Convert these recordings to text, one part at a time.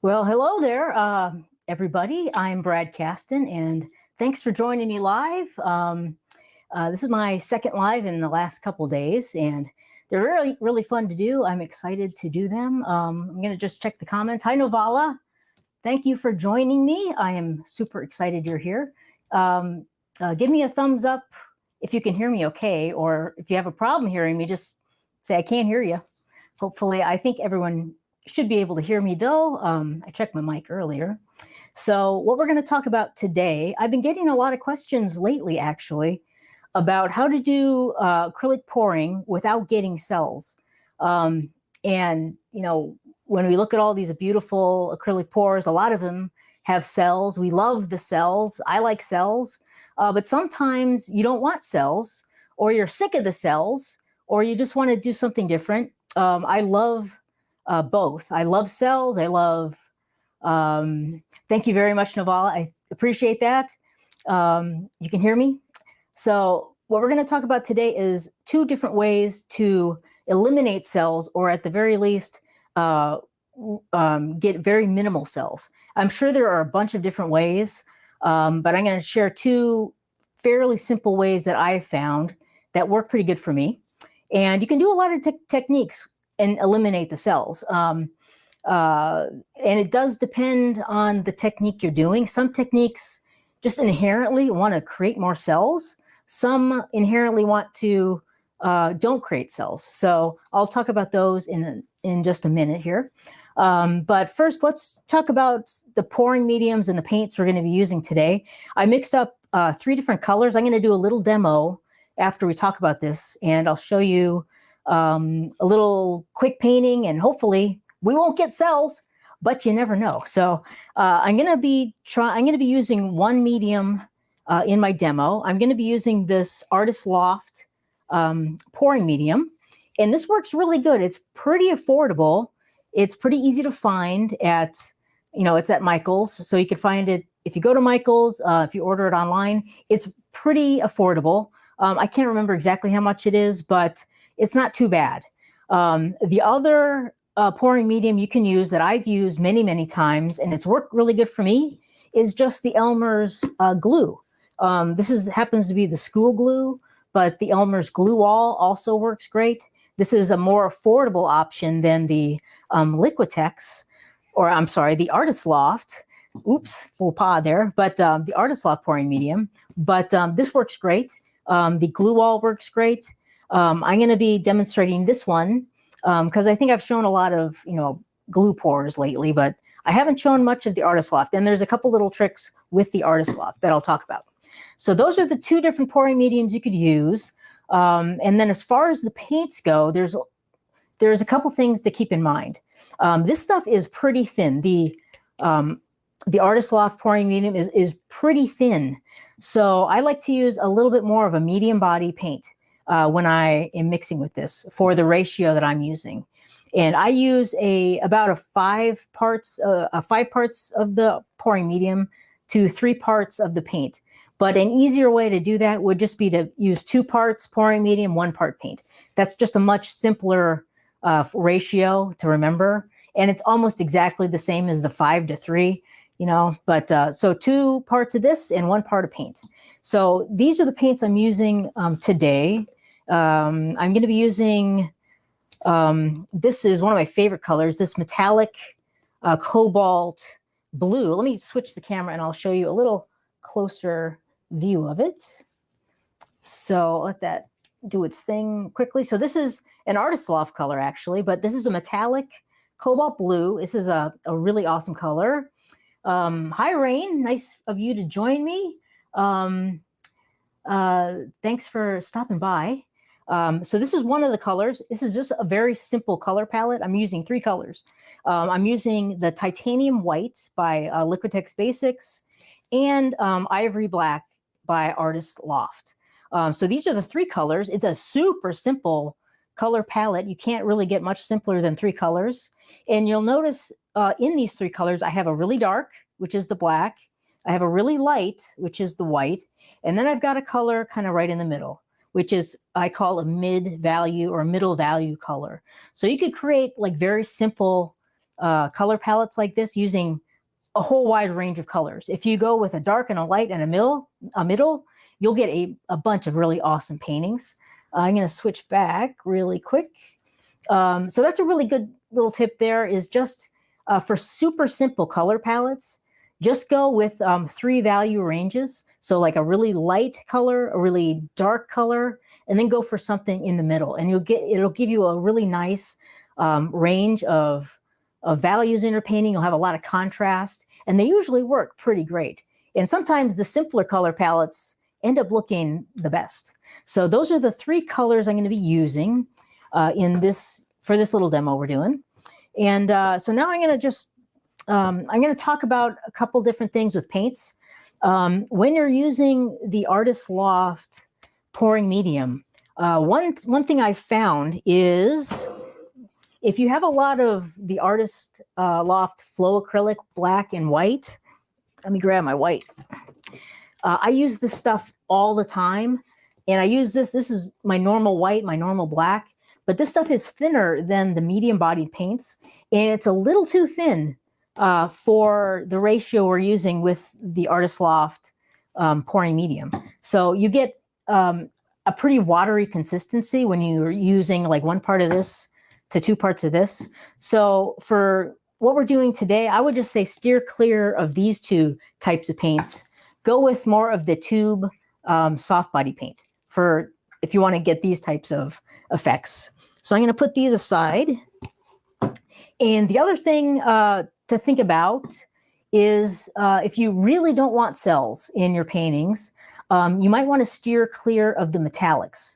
Well, hello there, everybody. I'm Brad Caston, and thanks for joining me live. This is my second live in the last couple days, and they're really, really fun to do. I'm excited to do them. I'm going to just check the comments. Hi, Novala. Thank you for joining me. I am super excited you're here. Give me a thumbs up if you can hear me okay, or if you have a problem hearing me, just say, I can't hear you. Hopefully, I think everyone should be able to hear me though. I checked my mic earlier. So what we're going to talk about today, I've been getting a lot of questions lately actually about how to do acrylic pouring without getting cells. And when we look at all these beautiful acrylic pours, a lot of them have cells. We love the cells. I like cells, but sometimes you don't want cells, or you're sick of the cells, or you just want to do something different. I love both. I love cells. I love, thank you very much, Navala. I appreciate that. You can hear me? So what we're going to talk about today is two different ways to eliminate cells, or at the very least, get very minimal cells. I'm sure there are a bunch of different ways, but I'm going to share two fairly simple ways that I've found that work pretty good for me. And you can do a lot of techniques and eliminate the cells. And it does depend on the technique you're doing. Some techniques just inherently want to create more cells. Some inherently want to don't create cells. So I'll talk about those in just a minute here. But first, let's talk about the pouring mediums and the paints we're going to be using today. I mixed up 3 different colors. I'm going to do a little demo after we talk about this, and I'll show you a little quick painting, and hopefully we won't get cells, but you never know. So I'm going to be using one medium in my demo. I'm going to be using this Artist Loft pouring medium, and this works really good. It's pretty affordable. It's pretty easy to find at, it's at Michael's. So you can find it if you go to Michael's, if you order it online. It's pretty affordable. I can't remember exactly how much it is, but it's not too bad. The other pouring medium you can use that I've used many, many times, and it's worked really good for me, is just the Elmer's glue. This happens to be the school glue, but the Elmer's glue wall also works great. This is a more affordable option than the Liquitex, or I'm sorry, the Artist Loft. Oops, faux pas there, but the Artist Loft pouring medium. But this works great. The glue wall works great. I'm going to be demonstrating this one because I think I've shown a lot of, glue pours lately, but I haven't shown much of the Artist Loft. And there's a couple little tricks with the Artist Loft that I'll talk about. So those are the 2 different pouring mediums you could use. And then as far as the paints go, there's a couple things to keep in mind. This stuff is pretty thin. The Artist Loft pouring medium is pretty thin. So I like to use a little bit more of a medium body paint when I am mixing with this for the ratio that I'm using. And I use about 5 parts of the pouring medium to 3 parts of the paint. But an easier way to do that would just be to use 2 parts pouring medium, 1 part paint. That's just a much simpler ratio to remember. And it's almost exactly the same as the 5 to 3. But so 2 parts of this and 1 part of paint. So these are the paints I'm using today. I'm going to be using, this is one of my favorite colors, this metallic cobalt blue. Let me switch the camera and I'll show you a little closer view of it. So let that do its thing quickly. So this is an Artist Loft color actually, but this is a metallic cobalt blue. This is a really awesome color. Hi, Rain. Nice of you to join me. Thanks for stopping by. So this is one of the colors. This is just a very simple color palette. I'm using 3 colors. I'm using the Titanium White by Liquitex Basics and Ivory Black by Artist Loft. So these are the 3 colors. It's a super simple color palette. You can't really get much simpler than 3 colors. And you'll notice in these 3 colors, I have a really dark, which is the black. I have a really light, which is the white. And then I've got a color kind of right in the middle, which is, I call a mid value or middle value color. So you could create like very simple color palettes like this using a whole wide range of colors. If you go with a dark and a light and a middle, you'll get a bunch of really awesome paintings. I'm going to switch back really quick. So that's a really good little tip there, is just for super simple color palettes, just go with 3 value ranges. So like a really light color, a really dark color, and then go for something in the middle. And it'll give you a really nice range of values in your painting. You'll have a lot of contrast, and they usually work pretty great. And sometimes the simpler color palettes end up looking the best. So those are the 3 colors I'm going to be using for this little demo we're doing. And so now I'm going to talk about a couple different things with paints. When you're using the Artist Loft pouring medium, one thing I found is if you have a lot of the Artist Loft Flow Acrylic black and white, let me grab my white. I use this stuff all the time, and I use this is my normal white, my normal black, but this stuff is thinner than the medium-bodied paints, and it's a little too thin for the ratio we're using with the Artist Loft pouring medium. So you get a pretty watery consistency when you're using like 1 part of this to 2 parts of this. So for what we're doing today, I would just say steer clear of these 2 types of paints. Go with more of the tube soft body paint for if you want to get these types of effects. So I'm going to put these aside. And the other thing to think about is if you really don't want cells in your paintings, you might want to steer clear of the metallics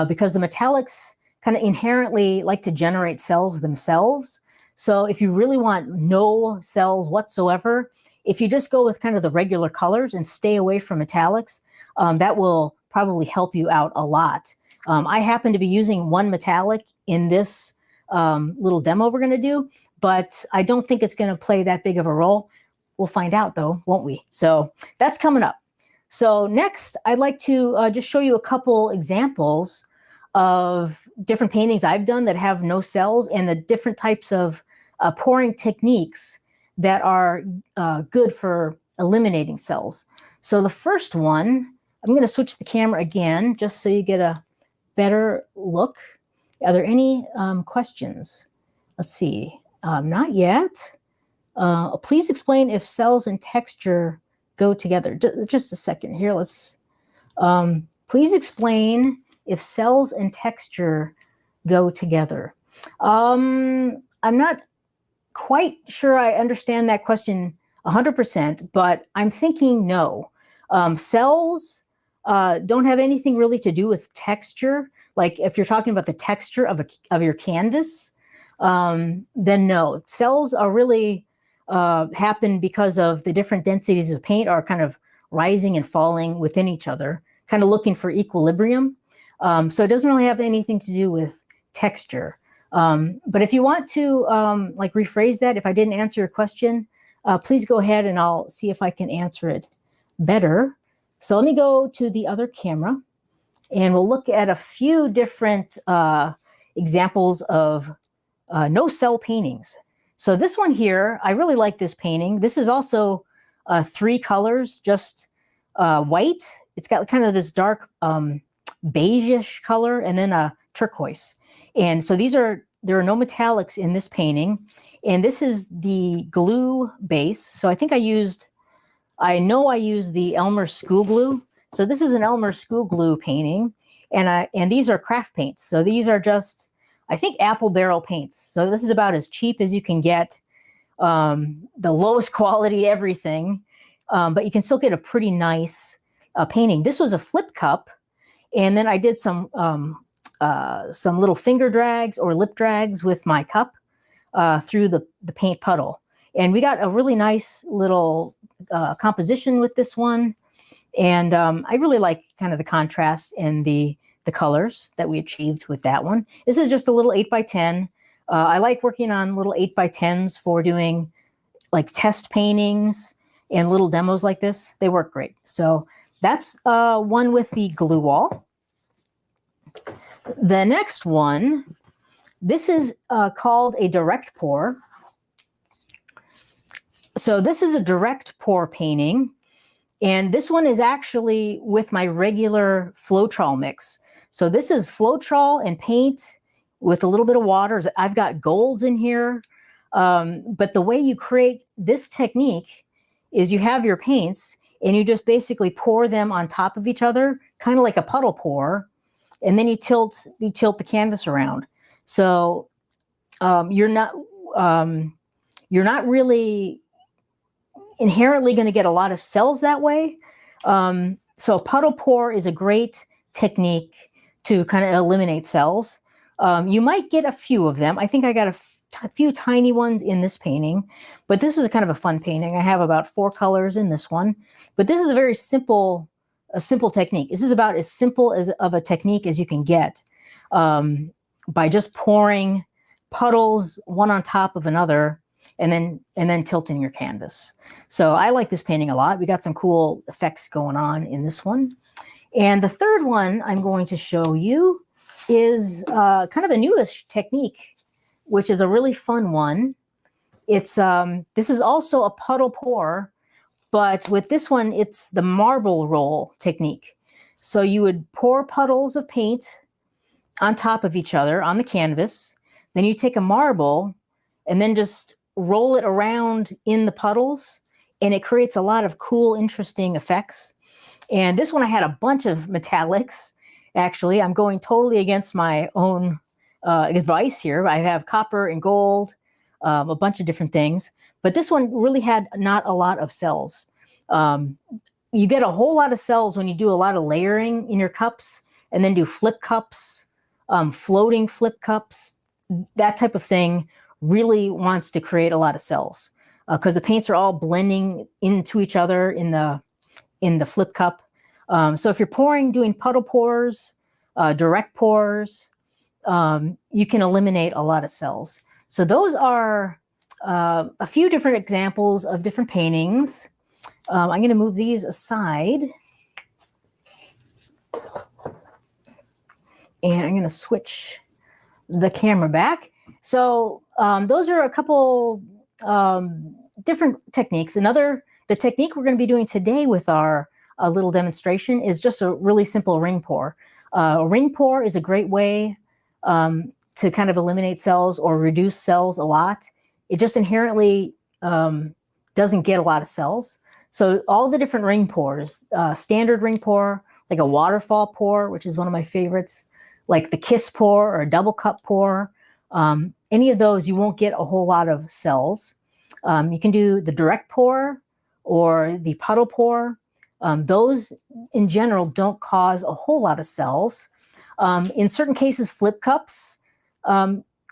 because the metallics kind of inherently like to generate cells themselves. So if you really want no cells whatsoever, if you just go with kind of the regular colors and stay away from metallics, that will probably help you out a lot. I happen to be using 1 metallic in this little demo we're going to do, but I don't think it's going to play that big of a role. We'll find out though, won't we? So that's coming up. So next, I'd like to just show you a couple examples of different paintings I've done that have no cells and the different types of pouring techniques that are good for eliminating cells. So the first one, I'm going to switch the camera again just so you get a better look. Are there any questions? Let's see. Not yet. Please explain if cells and texture go together. Just a second here. Let's. Please explain if cells and texture go together. I'm not quite sure I understand that question 100%, but I'm thinking no. Cells don't have anything really to do with texture. Like if you're talking about the texture of your canvas, then no. Cells are really happen because of the different densities of paint are kind of rising and falling within each other, kind of looking for equilibrium. So it doesn't really have anything to do with texture. But if you want to like rephrase that, if I didn't answer your question, please go ahead and I'll see if I can answer it better. So let me go to the other camera and we'll look at a few different examples of no cell paintings. So this one here, I really like this painting. This is also 3 colors, just white. It's got kind of this dark beige-ish color and then a turquoise. And so there are no metallics in this painting. And this is the glue base. So I think I know I used the Elmer School Glue. So this is an Elmer School Glue painting. And these are craft paints. So these are just, I think, apple barrel paints. So this is about as cheap as you can get, the lowest quality everything. But you can still get a pretty nice painting. This was a flip cup. And then I did some little finger drags or lip drags with my cup through the paint puddle. And we got a really nice little composition with this one. And I really like kind of the contrast and the colors that we achieved with that one. This is just a little 8x10. I like working on little 8x10s for doing like test paintings and little demos like this. They work great. So that's one with the glue wall. The next one, this is called a direct pour. So this is a direct pour painting. And this one is actually with my regular Floetrol mix. So this is Floetrol and paint with a little bit of water. I've got golds in here. But the way you create this technique is you have your paints and you just basically pour them on top of each other, kind of like a puddle pour. And then you tilt the canvas around. So you're not really inherently going to get a lot of cells that way. So puddle pour is a great technique to kind of eliminate cells. You might get a few of them. I think I got a few tiny ones in this painting, but this is kind of a fun painting. I have about 4 colors in this one, but this is a very simple technique. This is about as simple of a technique as you can get by just pouring puddles one on top of another and then tilting your canvas. So I like this painting a lot. We got some cool effects going on in this one. And the third one I'm going to show you is kind of a newish technique, which is a really fun one. It's this is also a puddle pour, but with this one, it's the marble roll technique. So you would pour puddles of paint on top of each other on the canvas. Then you take a marble and then just roll it around in the puddles, and it creates a lot of cool, interesting effects. And this one, I had a bunch of metallics. Actually, I'm going totally against my own advice here. I have copper and gold, a bunch of different things. But this one really had not a lot of cells. You get a whole lot of cells when you do a lot of layering in your cups and then do flip cups, floating flip cups, that type of thing really wants to create a lot of cells because the paints are all blending into each other in the flip cup. So if you're doing puddle pours, direct pours, you can eliminate a lot of cells. So those are a few different examples of different paintings. I'm going to move these aside. And I'm going to switch the camera back. So those are a couple different techniques. The technique we're going to be doing today with our little demonstration is just a really simple ring pour. A ring pour is a great way to kind of eliminate cells or reduce cells a lot. It just inherently doesn't get a lot of cells. So all the different ring pours, standard ring pour, like a waterfall pour, which is one of my favorites, like the kiss pour or a double cup pour, any of those, you won't get a whole lot of cells. You can do the direct pour or the puddle pour. Those in general don't cause a whole lot of cells. In certain cases, flip cups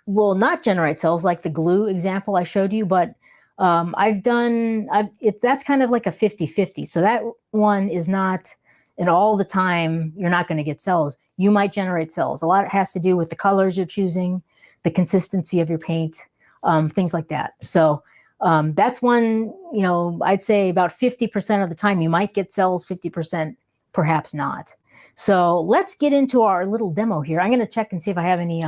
will not generate cells, like the glue example I showed you, but that's kind of like a 50-50. So that one is not, and all the time, you're not going to get cells. You might generate cells. A lot has to do with the colors you're choosing, the consistency of your paint, things like that. So that's one, I'd say about 50% of the time you might get cells, 50% perhaps not. So let's get into our little demo here. I'm going to check and see if I have any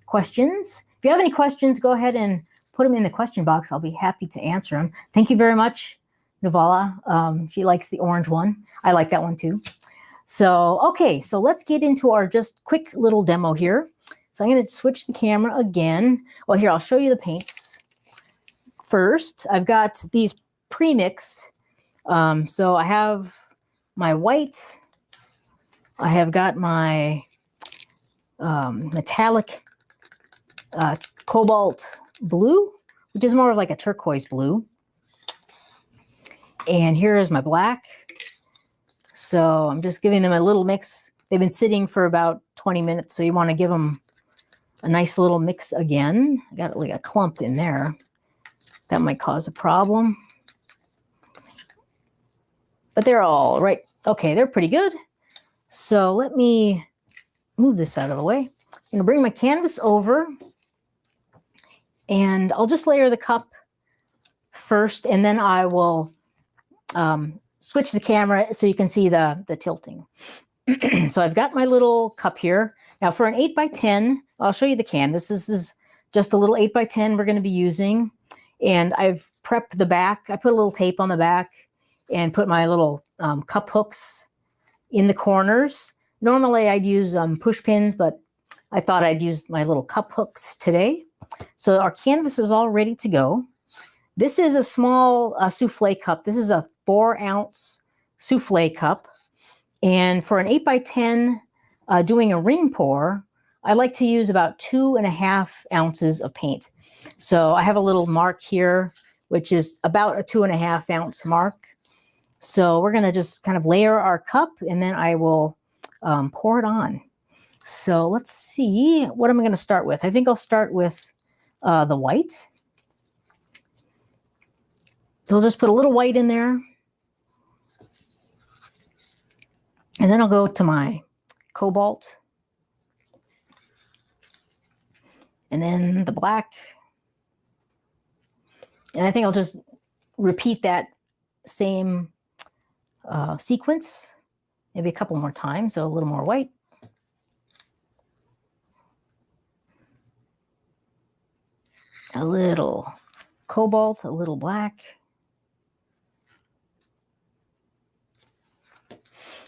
questions. If you have any questions, go ahead and put them in the question box. I'll be happy to answer them. Thank you very much, Navala. She likes the orange one. I like that one too. So, okay, so let's get into our just quick little demo here. So I'm going to switch the camera again. Well, here, I'll show you the paints. First, I've got these pre-mixed. So I have my white. I have got my metallic cobalt blue, which is more of like a turquoise blue. And here is my black. So I'm just giving them a little mix. They've been sitting for about 20 minutes, so you want to give them a nice little mix again. I got like a clump in there. That might cause a problem. But they're all right. Okay, they're pretty good. So let me move this out of the way. I'm going to bring my canvas over, and I'll just layer the cup first, and then I will switch the camera so you can see the tilting. So I've got my little cup here. Now for an 8x10, I'll show you the canvas. This is just a little 8x10 we're going to be using. And I've prep the back. I put a little tape on the back and put my little cup hooks in the corners. Normally I'd use push pins, but I thought I'd use my little cup hooks today. So our canvas is all ready to go. This is a small souffle cup. This is a 4-ounce souffle cup. And for an 8x10 doing a ring pour, I like to use about 2.5 ounces of paint. So I have a little mark here, which is about a 2.5 ounce mark. So we're going to just kind of layer our cup, and then I will pour it on. So let's see, what am I going to start with? I think I'll start with the white. So I'll just put a little white in there. And then I'll go to my cobalt. And then the black. And I think I'll just repeat that same sequence, maybe a couple more times, so a little more white. A little cobalt, a little black.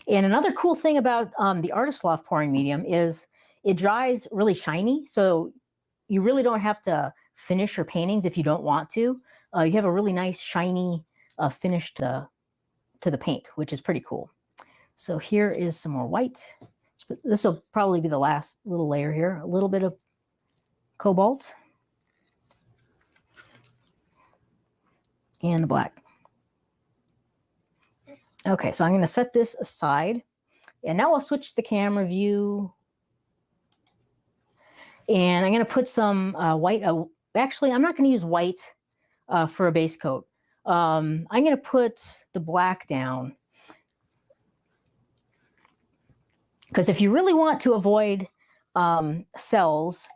And another cool thing about the Artist Loft pouring medium is it dries really shiny. So you really don't have to finish your paintings if you don't want to. You have a really nice shiny finish to the paint, which is pretty cool. So here is some more white. This will probably be the last little layer here. A little bit of cobalt. And the black. Okay, so I'm going to set this aside. And now I'll switch the camera view. And I'm going to put some white. Actually, I'm not going to use white for a base coat. I'm going to put the black down. Because if you really want to avoid cells,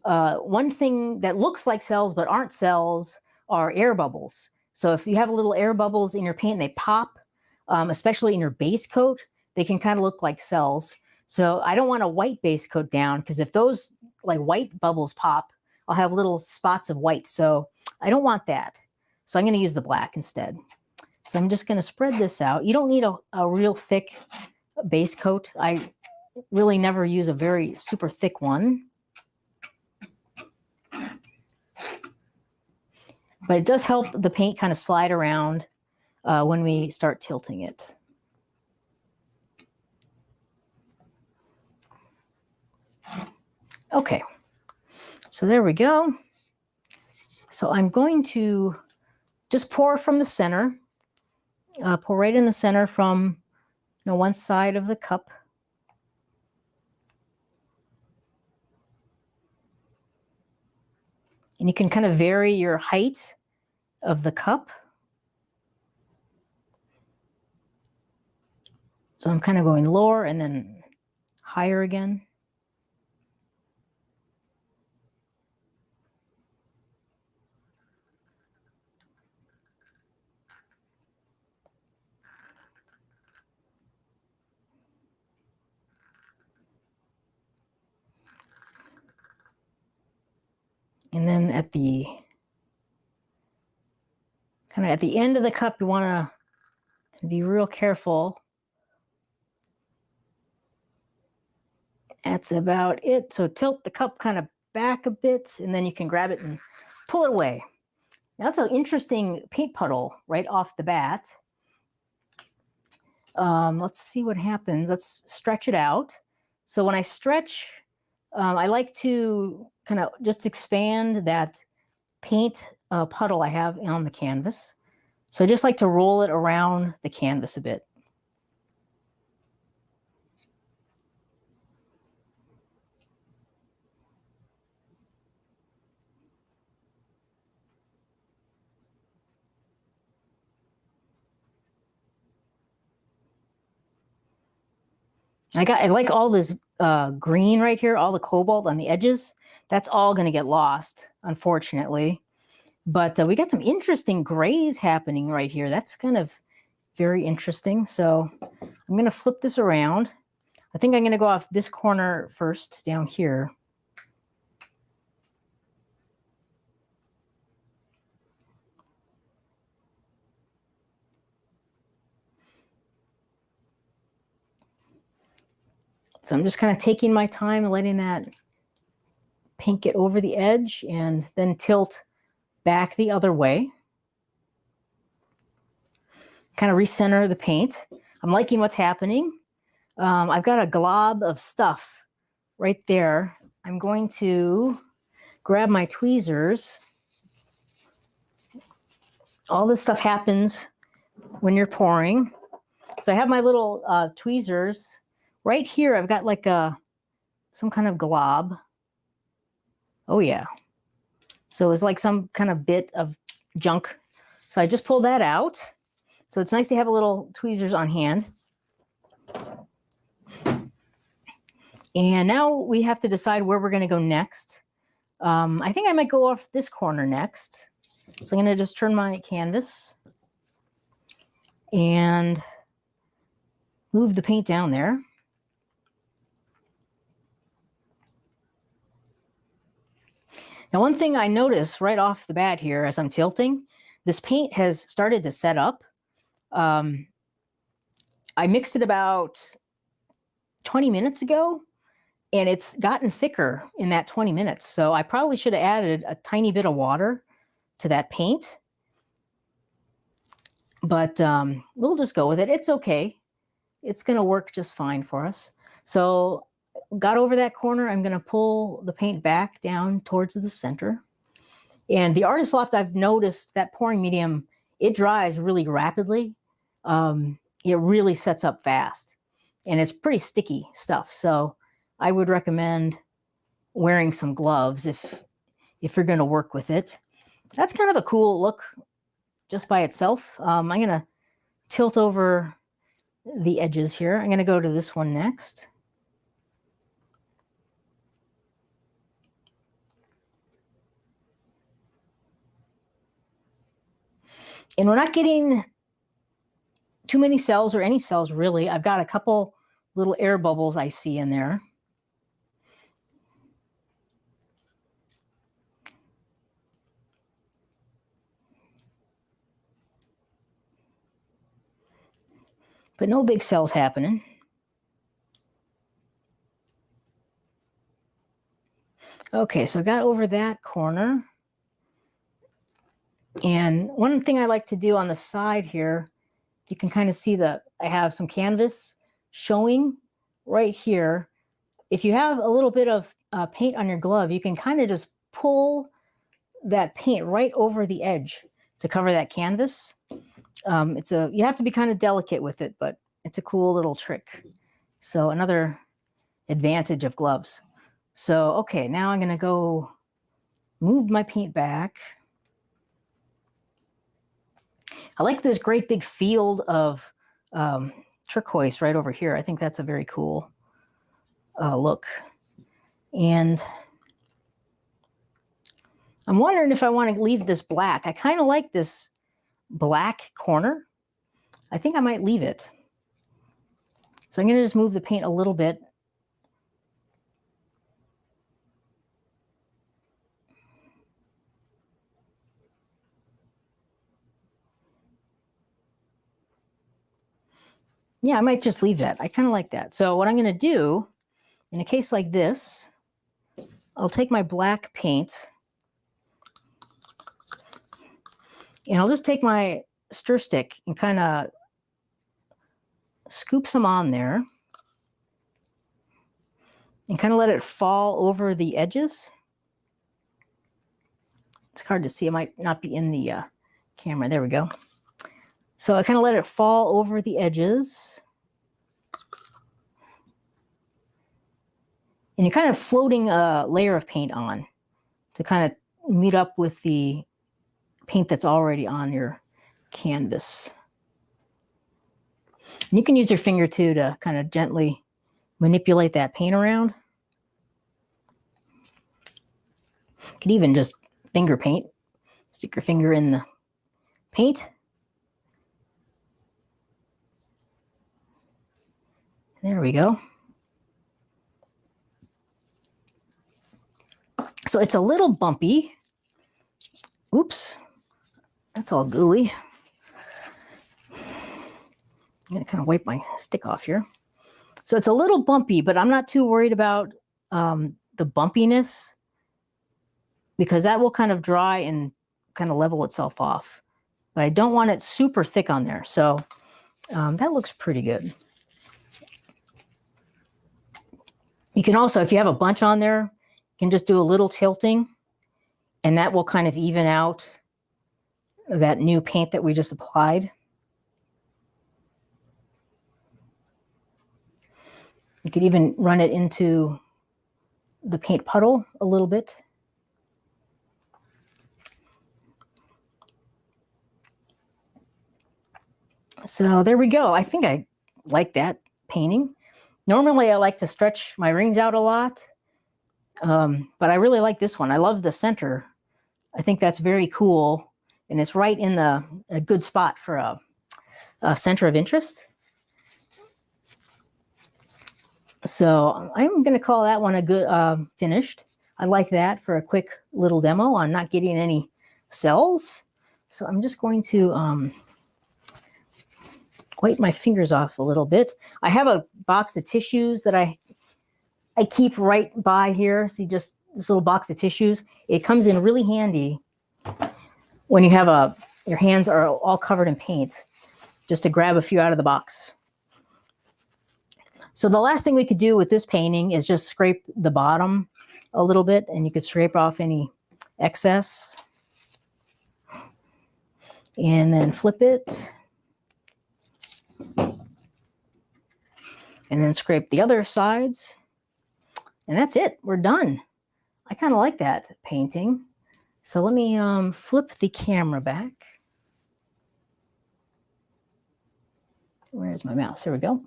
one thing that looks like cells but aren't cells are air bubbles. So if you have little air bubbles in your paint and they pop, especially in your base coat, they can kind of look like cells. So I don't want a white base coat down, because if those like white bubbles pop, I'll have little spots of white. So I don't want that. So I'm going to use the black instead. So I'm just going to spread this out. You don't need a real thick base coat. I really never use a very super thick one. But it does help the paint kind of slide around when we start tilting it. Okay, so there we go. So I'm going to just pour from the center, pour right in the center from one side of the cup. And you can kind of vary your height of the cup. So I'm kind of going lower and then higher again. And then at the end of the cup, you want to be real careful. That's about it. So tilt the cup kind of back a bit, and then you can grab it and pull it away. Now that's an interesting paint puddle right off the bat. Let's see what happens. Let's stretch it out. So when I stretch, I like to kind of just expand that paint puddle I have on the canvas. So I just like to roll it around the canvas a bit. I like all this green right here, all the cobalt on the edges. That's all going to get lost, unfortunately. But we got some interesting grays happening right here. That's kind of very interesting. So I'm going to flip this around. I think I'm going to go off this corner first down here. So I'm just kind of taking my time and letting that paint get over the edge and then tilt back the other way. Kind of recenter the paint. I'm liking what's happening. I've got a glob of stuff right there. I'm going to grab my tweezers. All this stuff happens when you're pouring. So I have my little tweezers. Right here, I've got like some kind of glob. Oh yeah. So it's like some kind of bit of junk. So I just pulled that out. So it's nice to have a little tweezers on hand. And now we have to decide where we're going to go next. I think I might go off this corner next. So I'm going to just turn my canvas and move the paint down there. Now, one thing I notice right off the bat here as I'm tilting, this paint has started to set up. I mixed it about 20 minutes ago, and it's gotten thicker in that 20 minutes. So I probably should have added a tiny bit of water to that paint. But we'll just go with it. It's okay. It's going to work just fine for us. So got over that corner. I'm going to pull the paint back down towards the center. And the Artist Loft, I've noticed that pouring medium, it dries really rapidly. It really sets up fast. And it's pretty sticky stuff. So I would recommend wearing some gloves if you're going to work with it. That's kind of a cool look just by itself. I'm going to tilt over the edges here. I'm going to go to this one next. And we're not getting too many cells or any cells really. I've got a couple little air bubbles I see in there. But no big cells happening. Okay, so I got over that corner. And one thing I like to do on the side here, you can kind of see I have some canvas showing right here. If you have a little bit of paint on your glove, you can kind of just pull that paint right over the edge to cover that canvas. You have to be kind of delicate with it, but it's a cool little trick. So another advantage of gloves. So, okay, now I'm going to go move my paint back. I like this great big field of turquoise right over here. I think that's a very cool look. And I'm wondering if I want to leave this black. I kind of like this black corner. I think I might leave it. So I'm going to just move the paint a little bit. Yeah, I might just leave that. I kind of like that. So what I'm going to do, in a case like this, I'll take my black paint and I'll just take my stir stick and kind of scoop some on there and kind of let it fall over the edges. It's hard to see. It might not be in the camera. There we go. So I kind of let it fall over the edges. And you're kind of floating a layer of paint on to kind of meet up with the paint that's already on your canvas. And you can use your finger too to kind of gently manipulate that paint around. You could even just finger paint. Stick your finger in the paint. There we go. So it's a little bumpy. Oops, that's all gooey. I'm gonna kind of wipe my stick off here. So it's a little bumpy, but I'm not too worried about the bumpiness because that will kind of dry and kind of level itself off. But I don't want it super thick on there. So that looks pretty good. You can also, if you have a bunch on there, you can just do a little tilting and that will kind of even out that new paint that we just applied. You could even run it into the paint puddle a little bit. So there we go. I think I like that painting. Normally I like to stretch my rings out a lot, but I really like this one. I love the center. I think that's very cool, and it's right in a good spot for a center of interest. So I'm going to call that one a good finished. I like that for a quick little demo on not getting any cells. So I'm just going to wipe my fingers off a little bit. I have a box of tissues that I keep right by here. See, just this little box of tissues. It comes in really handy when you have your hands are all covered in paint, just to grab a few out of the box. So the last thing we could do with this painting is just scrape the bottom a little bit, and you could scrape off any excess. And then flip it. And then scrape the other sides. And that's it. We're done. I kind of like that painting. So let me flip the camera back. Where's my mouse? Here we go.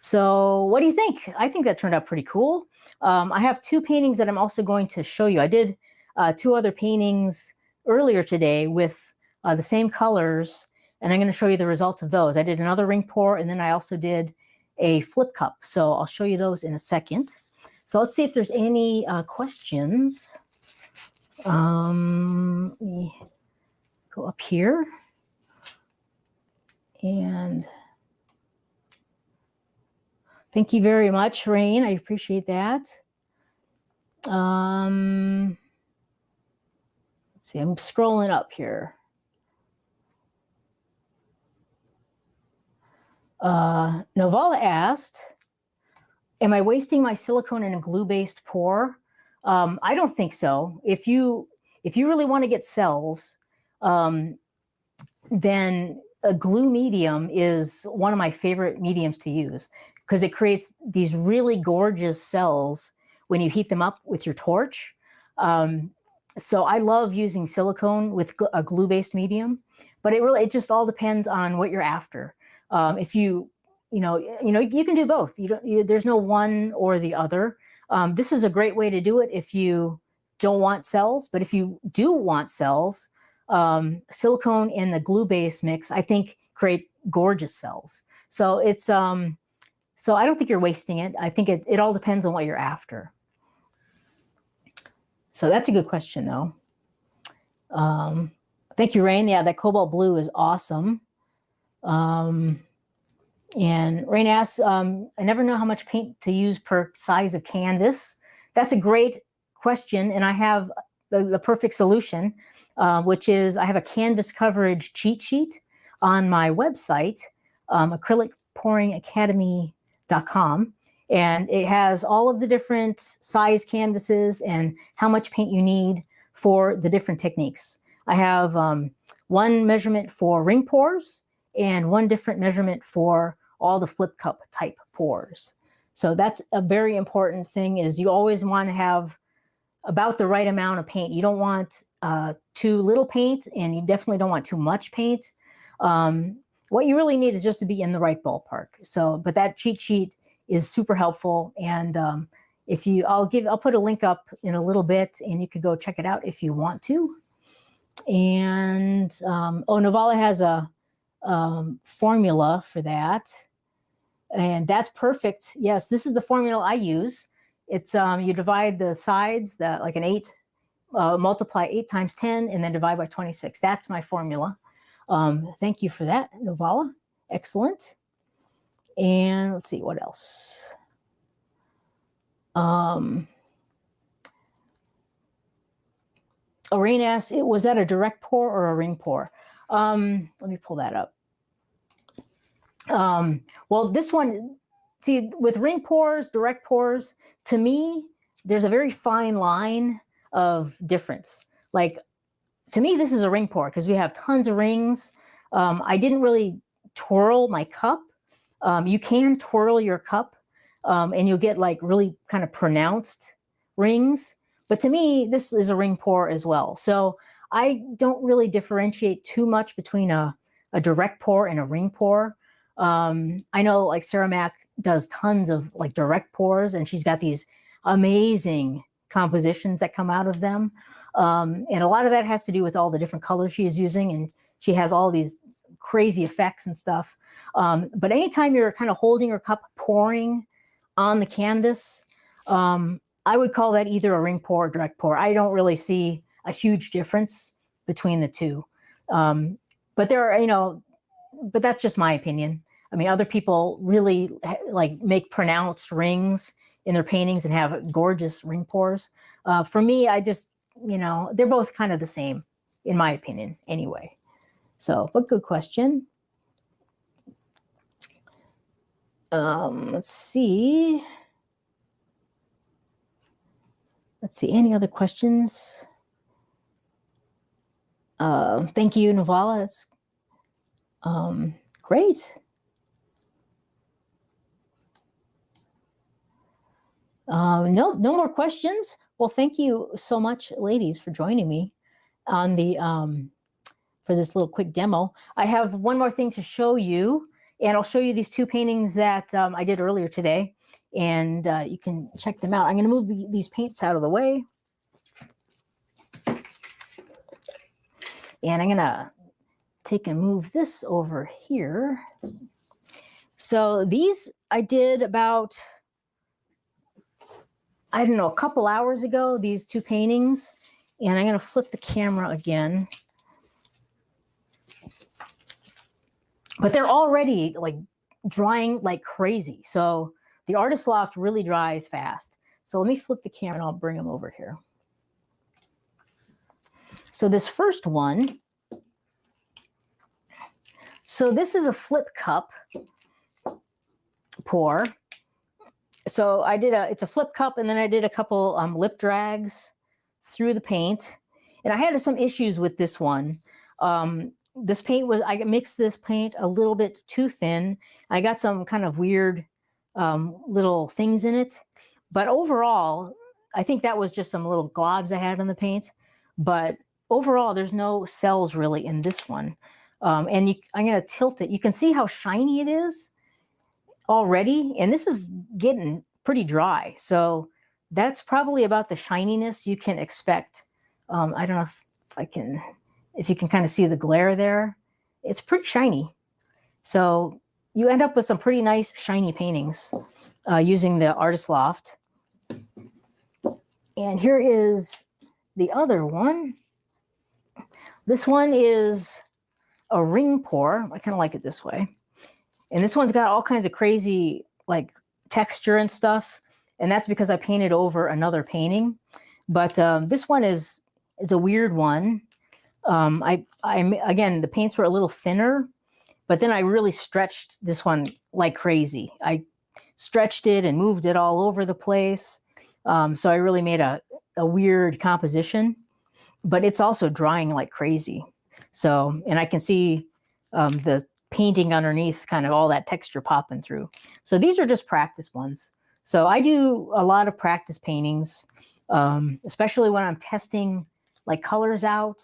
So what do you think? I think that turned out pretty cool. I have two paintings that I'm also going to show you. I did two other paintings earlier today with the same colors, and I'm going to show you the results of those. I did another ring pour, and then I also did a flip cup. So I'll show you those in a second. So let's see if there's any questions. Let me go up here. And thank you very much, Rain. I appreciate that. Let's see, I'm scrolling up here. Novala asked, am I wasting my silicone in a glue-based pour? I don't think so. If you really want to get cells, then a glue medium is one of my favorite mediums to use because it creates these really gorgeous cells when you heat them up with your torch. So I love using silicone with a glue-based medium, but it just all depends on what you're after. If you can do both. There's no one or the other. This is a great way to do it if you don't want cells, but if you do want cells, silicone and the glue-based mix, I think, create gorgeous cells. So it's so I don't think you're wasting it. I think it all depends on what you're after. So that's a good question, though. Thank you, Rain. Yeah, that cobalt blue is awesome. And Rain asks, I never know how much paint to use per size of canvas. That's a great question, and I have the perfect solution, which is I have a canvas coverage cheat sheet on my website, acrylicpouringacademy.com, and it has all of the different size canvases and how much paint you need for the different techniques. I have one measurement for ring pours and one different measurement for all the flip cup type pours. So that's a very important thing, is you always want to have about the right amount of paint. You don't want too little paint, and you definitely don't want too much paint. What you really need is just to be in the right ballpark. So, but that cheat sheet is super helpful. And I'll put a link up in a little bit, and you could go check it out if you want to. And Novala has a formula for that. And that's perfect. Yes, this is the formula I use. It's you divide the sides, like an 8, multiply 8 times 10, and then divide by 26. That's my formula. Thank you for that, Novala. Excellent. And let's see, what else? Lorraine asks, was that a direct pour or a ring pour? Let me pull that up. Well, this one, see, with ring pours, direct pours, to me, there's a very fine line of difference. Like, to me, this is a ring pour because we have tons of rings. I didn't really twirl my cup. You can twirl your cup and you'll get like really kind of pronounced rings. But to me, this is a ring pour as well. So I don't really differentiate too much between a direct pour and a ring pour. I know like Sarah Mack does tons of like direct pours, and she's got these amazing compositions that come out of them. And a lot of that has to do with all the different colors she is using, and she has all these crazy effects and stuff. But anytime you're kind of holding your cup pouring on the canvas, I would call that either a ring pour or direct pour. I don't really see a huge difference between the two. But there are, but that's just my opinion. I mean, other people really like make pronounced rings in their paintings and have gorgeous ring pours. For me, I just, they're both kind of the same, in my opinion, anyway. So, but good question. Let's see. Any other questions? Thank you, Navala. That's great. No more questions. Well, thank you so much, ladies, for joining me on the for this little quick demo. I have one more thing to show you, and I'll show you these two paintings that I did earlier today, and you can check them out. I'm going to move these paints out of the way, and I'm going to take and move this over here. So these I did about, I don't know, a couple hours ago, these two paintings, and I'm going to flip the camera again. But they're already like drying like crazy. So the Artist Loft really dries fast. So let me flip the camera and I'll bring them over here. So this first one, so this is a flip cup pour. So I did it's a flip cup, and then I did a couple lip drags through the paint. And I had some issues with this one. This paint I mixed this paint a little bit too thin. I got some kind of weird little things in it. But overall, I think that was just some little globs I had on the paint. But overall, there's no cells really in this one. And I'm going to tilt it. You can see how shiny it is already. And this is getting pretty dry. So that's probably about the shininess you can expect. I don't know if you can kind of see the glare there. It's pretty shiny. So you end up with some pretty nice shiny paintings using the Artist Loft. And here is the other one. This one is a ring pour. I kind of like it this way. And this one's got all kinds of crazy like texture and stuff. And that's because I painted over another painting. But this one is a weird one. Again, the paints were a little thinner, but then I really stretched this one like crazy. I stretched it and moved it all over the place. So I really made a weird composition, but it's also drying like crazy. So, and I can see the painting underneath, kind of all that texture popping through. So these are just practice ones. So I do a lot of practice paintings, especially when I'm testing like colors out,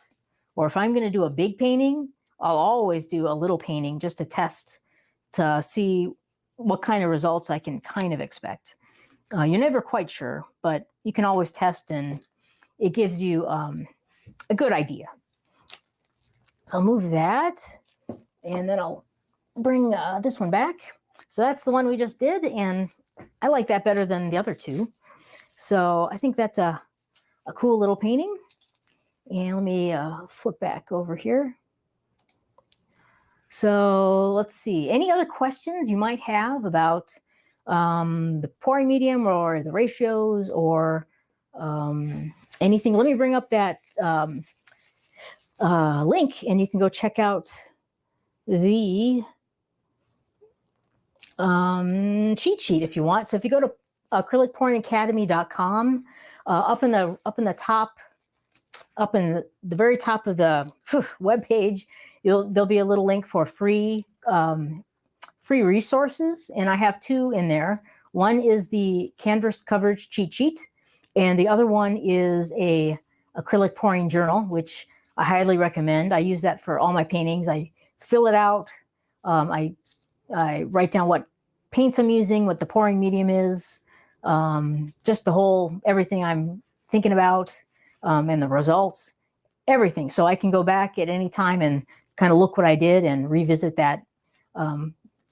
or if I'm going to do a big painting, I'll always do a little painting just to test to see what kind of results I can kind of expect. You're never quite sure, but you can always test, and it gives you a good idea. So I'll move that, and then I'll bring this one back. So that's the one we just did, and I like that better than the other two. So I think that's a cool little painting. And let me flip back over here. So let's see, any other questions you might have about the pouring medium or the ratios or anything? Let me bring up that link and you can go check out the cheat sheet if you want. So if you go to acrylicpouringacademy.com, up in the top, up in the very top of the web page, there'll be a little link for free resources, and I have two in there. One is the canvas coverage cheat sheet, and the other one is a acrylic pouring journal, which I highly recommend. I use that for all my paintings. I fill it out. I write down what paints I'm using, what the pouring medium is, just the whole everything I'm thinking about, and the results, everything. So I can go back at any time and kind of look what I did and revisit that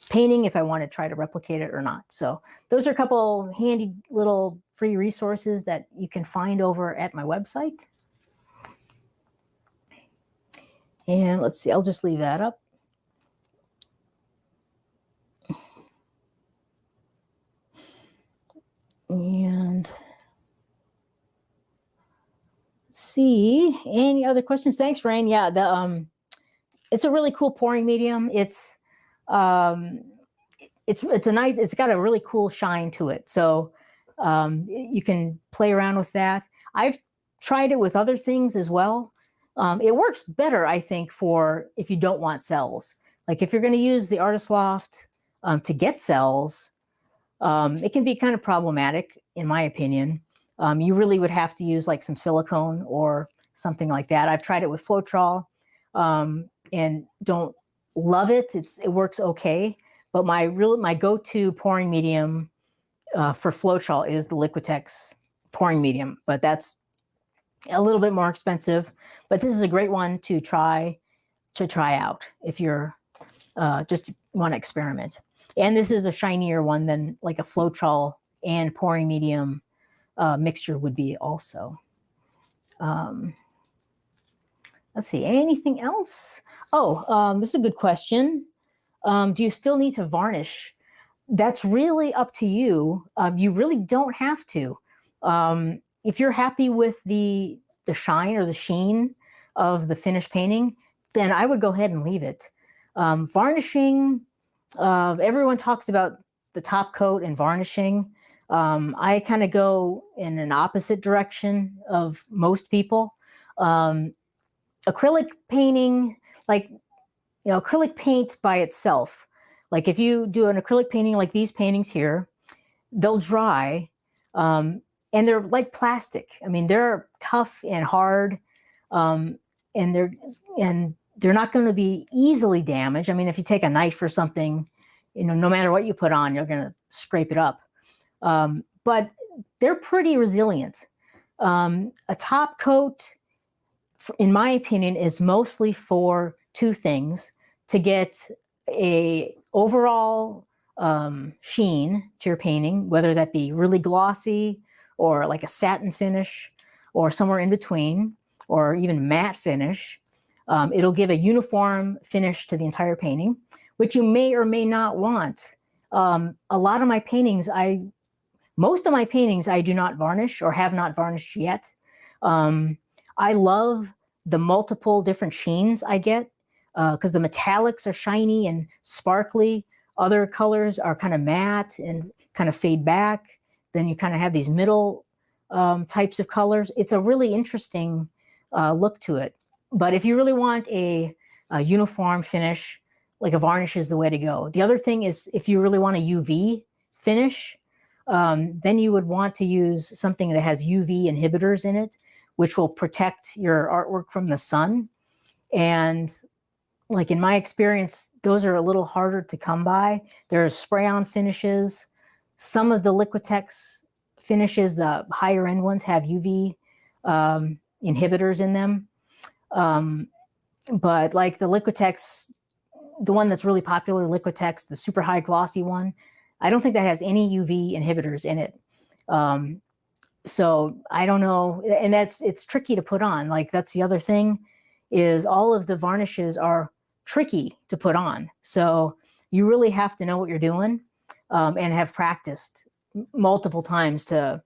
painting if I want to try to replicate it or not. So those are a couple handy little free resources that you can find over at my website. And let's see, I'll just leave that up. And let's see, any other questions? Thanks, Rain. Yeah, it's a really cool pouring medium. It's a nice, it's got a really cool shine to it. So you can play around with that. I've tried it with other things as well. It works better, I think, for if you don't want cells. Like if you're going to use the Artist Loft to get cells, it can be kind of problematic, in my opinion. You really would have to use like some silicone or something like that. I've tried it with Floetrol and don't love it. It works okay, but my go-to pouring medium for Floetrol is the Liquitex pouring medium, but that's a little bit more expensive. But this is a great one to try out if you're just want to experiment. And this is a shinier one than like a Floetrol and pouring medium mixture would be also. Let's see, anything else? Oh, this is a good question. Do you still need to varnish? That's really up to you. You really don't have to. If you're happy with the shine or the sheen of the finished painting, then I would go ahead and leave it. Varnishing, everyone talks about the top coat and varnishing. I kind of go in an opposite direction of most people. Acrylic painting, like, acrylic paint by itself, like if you do an acrylic painting like these paintings here, they'll dry, and they're like plastic. I mean, they're tough and hard, and they're not going to be easily damaged. I mean, if you take a knife or something, no matter what you put on, you're going to scrape it up. But they're pretty resilient. A top coat, in my opinion, is mostly for two things: to get a overall sheen to your painting, whether that be really glossy or like a satin finish or somewhere in between, or even matte finish. It'll give a uniform finish to the entire painting, which you may or may not want. A lot of my paintings, most of my paintings I do not varnish or have not varnished yet. I love the multiple different sheens I get, because the metallics are shiny and sparkly. Other colors are kind of matte and kind of fade back. Then you kind of have these middle types of colors. It's a really interesting look to it. But if you really want a uniform finish, like a varnish is the way to go. The other thing is, if you really want a UV finish, then you would want to use something that has UV inhibitors in it, which will protect your artwork from the sun. And like in my experience, those are a little harder to come by. There are spray-on finishes. Some of the Liquitex finishes, the higher end ones, have UV inhibitors in them. But like the Liquitex, the one that's really popular, Liquitex, the super high glossy one, I don't think that has any UV inhibitors in it. So I don't know, and it's tricky to put on. Like, that's the other thing, is all of the varnishes are tricky to put on. So you really have to know what you're doing and have practiced multiple times to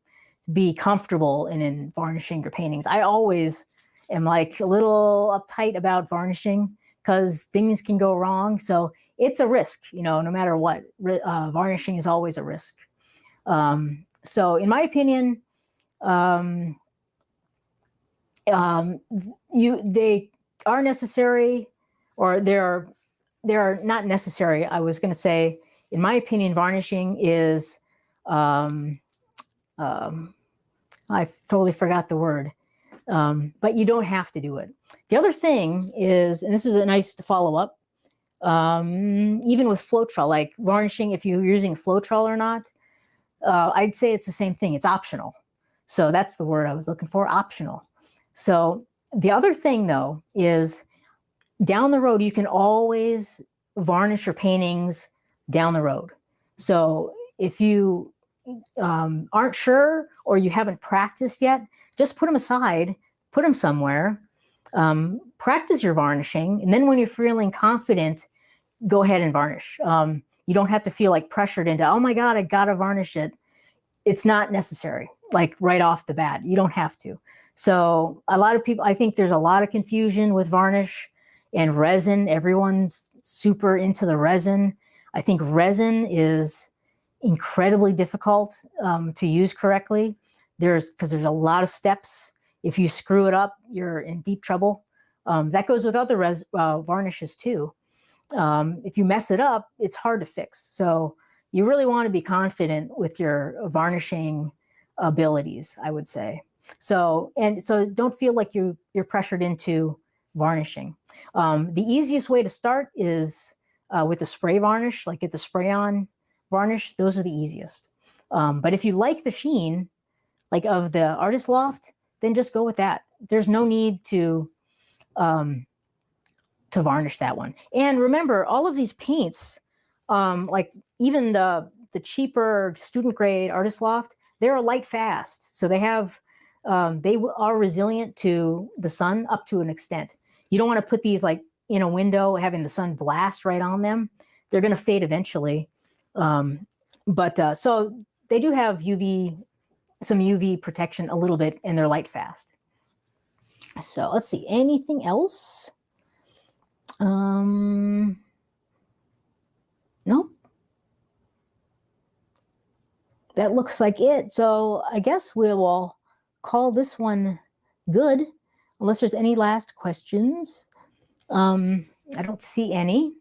be comfortable in varnishing your paintings. I always am like a little uptight about varnishing because things can go wrong. So it's a risk, no matter what. Varnishing is always a risk. So in my opinion, they are necessary, or they're not necessary. I was going to say, in my opinion, varnishing is, I totally forgot the word, but you don't have to do it. The other thing is, and this is a nice follow up, even with Floetrol, like varnishing, if you're using Floetrol or not, I'd say it's the same thing. It's optional. So that's the word I was looking for, optional. So the other thing, though, is down the road, you can always varnish your paintings down the road. So if you aren't sure or you haven't practiced yet, just put them aside, put them somewhere, practice your varnishing, and then when you're feeling confident, go ahead and varnish. You don't have to feel like pressured into, oh my God, I gotta varnish it. It's not necessary, like right off the bat. You don't have to. So a lot of people, I think there's a lot of confusion with varnish and resin. Everyone's super into the resin. I think resin is incredibly difficult to use correctly. Because there's a lot of steps. If you screw it up, you're in deep trouble. That goes with other varnishes too. If you mess it up, it's hard to fix. So you really want to be confident with your varnishing abilities, I would say. So don't feel like you're pressured into varnishing. The easiest way to start is with the spray varnish, like get the spray-on varnish. Those are the easiest. But if you like the sheen, like of the Artist Loft, then just go with that. There's no need to varnish that one. And remember, all of these paints, like even the cheaper student grade Artist Loft, they're light fast. So they have, they are resilient to the sun up to an extent. You don't want to put these like in a window, having the sun blast right on them. They're going to fade eventually. So they do have some UV protection a little bit, and they're light fast. So let's see, anything else? Nope. That looks like it. So I guess we will call this one good, unless there's any last questions. I don't see any.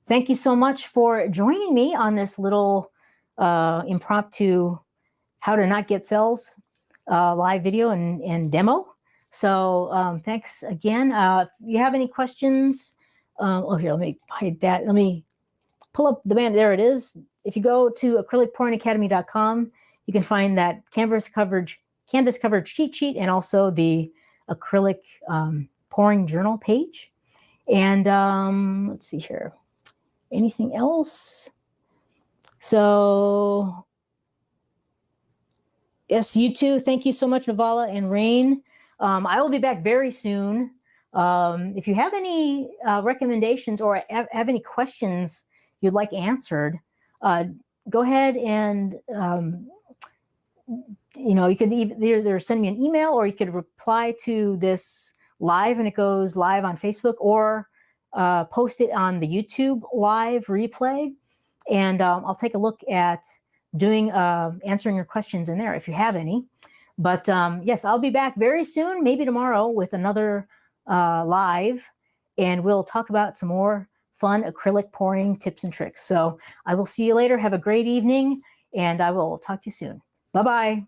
Thank you so much for joining me on this little impromptu how to not get cells live video and demo. So thanks again. If you have any questions, here, let me hide that. Let me pull up the band. There it is. If you go to acrylicpouringacademy.com, you can find that canvas coverage cheat sheet and also the acrylic pouring journal page. And let's see here. Anything else? So yes, you too. Thank you so much, Navala and Rain. I will be back very soon. If you have any recommendations or have any questions you'd like answered, go ahead and, you could either send me an email or you could reply to this live and it goes live on Facebook, or post it on the YouTube live replay. And I'll take a look at doing answering your questions in there if you have any. But yes, I'll be back very soon, maybe tomorrow, with another live, and we'll talk about some more fun acrylic pouring tips and tricks. So I will see you later. Have a great evening, and I will talk to you soon. Bye-bye.